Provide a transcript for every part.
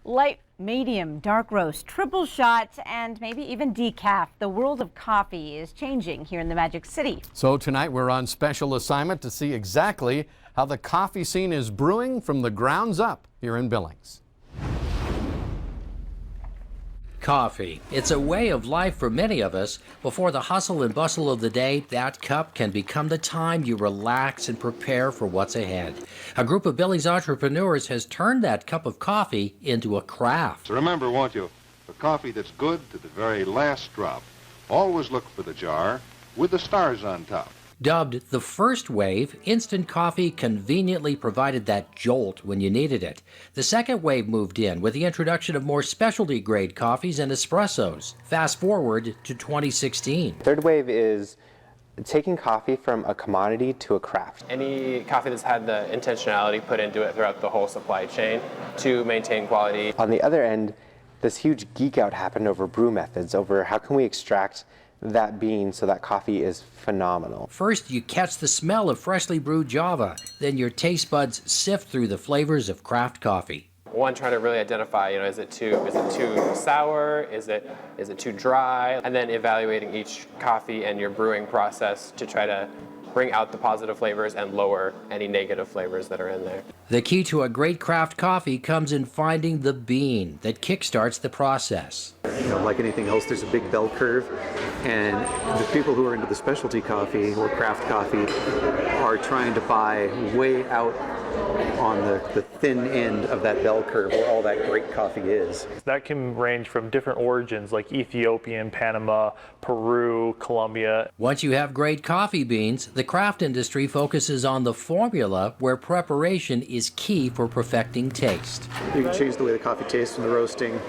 Light, medium, dark roast, triple shot, and maybe even decaf. The world of coffee is changing here in the Magic City. So tonight we're on special assignment to see exactly how the coffee scene is brewing from the grounds up here in Billings. Coffee. It's a way of life for many of us. Before the hustle and bustle of the day, that cup can become the time you relax and prepare for what's ahead. A group of Billings entrepreneurs has turned that cup of coffee into a craft. So remember, won't you, for coffee that's good to the very last drop, always look for the jar with the stars on top. Dubbed the first wave, instant coffee conveniently provided that jolt when you needed it. The second wave moved in with the introduction of more specialty grade coffees and espressos. Fast forward to 2016. Third wave is taking coffee from a commodity to a craft. Any coffee that's had the intentionality put into it throughout the whole supply chain to maintain quality. On the other end, this huge geek out happened over brew methods, over how can we extract that bean so that coffee is phenomenal. First, you catch the smell of freshly brewed Java. Then your taste buds sift through the flavors of craft coffee. One, trying to really identify, is it too sour? Is it too dry? And then evaluating each coffee and your brewing process to try to bring out the positive flavors and lower any negative flavors that are in there. The key to a great craft coffee comes in finding the bean that kickstarts the process. Like anything else, there's a big bell curve, and the people who are into the specialty coffee or craft coffee are trying to buy way out on the thin end of that bell curve where all that great coffee is. That can range from different origins like Ethiopian, Panama, Peru, Colombia. Once you have great coffee beans, the craft industry focuses on the formula where preparation is key for perfecting taste. You can change the way the coffee tastes from the roasting.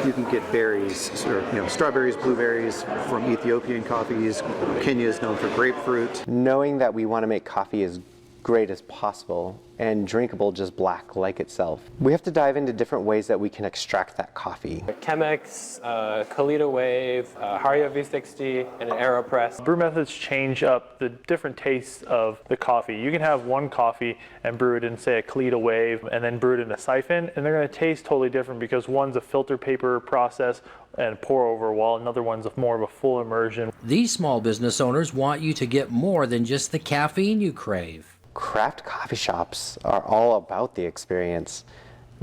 You can get berries, or strawberries, blueberries from Ethiopian coffees. Kenya is known for grapefruit. Knowing that we want to make coffee as great as possible and drinkable just black like itself, we have to dive into different ways that we can extract that coffee. Chemex, Kalita Wave, Haria V60, and an AeroPress. Brew methods change up the different tastes of the coffee. You can have one coffee and brew it in, say, a Kalita Wave, and then brew it in a siphon, and they're going to taste totally different because one's a filter paper process and pour over, while another one's more of a full immersion. These small business owners want you to get more than just the caffeine you crave. Craft coffee shops are all about the experience.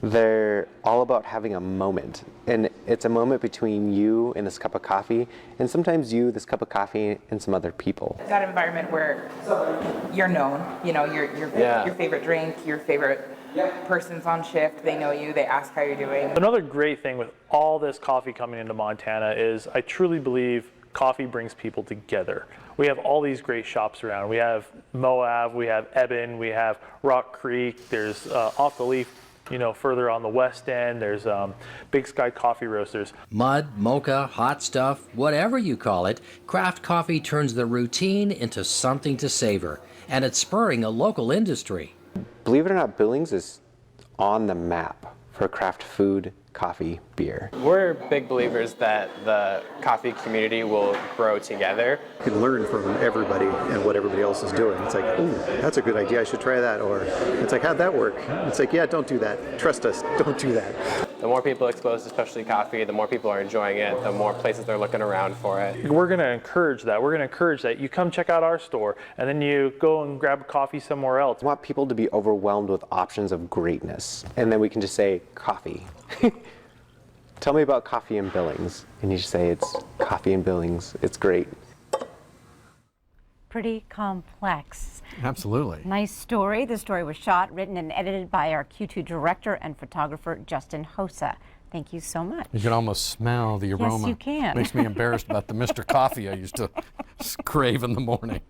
They're all about having a moment, and it's a moment between you and this cup of coffee, and sometimes you, this cup of coffee, and some other people. That environment where you're known, your favorite drink, your favorite person's on shift, they know you, they ask how you're doing. Another great thing with all this coffee coming into Montana is I truly believe coffee brings people together. We have all these great shops around. We have Moab, we have Eben, we have Rock Creek, there's Off the Leaf, further on the west end, there's Big Sky Coffee Roasters. Mud, mocha, hot stuff, whatever you call it, craft coffee turns the routine into something to savor, and it's spurring a local industry. Believe it or not, Billings is on the map for craft food, coffee, beer. We're big believers that the coffee community will grow together. You can learn from everybody and what everybody else is doing. It's like, ooh, that's a good idea, I should try that. Or it's like, how'd that work? It's like, yeah, don't do that. Trust us, don't do that. The more people exposed to specialty coffee, the more people are enjoying it, the more places they're looking around for it. We're going to encourage that. We're going to encourage that you come check out our store and then you go and grab coffee somewhere else. I want people to be overwhelmed with options of greatness, and then we can just say coffee. Tell me about coffee in Billings, and you just say it's coffee in Billings. It's great. Pretty complex. Absolutely. Nice story. The story was shot, written, and edited by our Q2 director and photographer, Justin Hosa. Thank you so much. You can almost smell the aroma. Yes, you can. Makes me embarrassed about the Mr. Coffee I used to crave in the morning.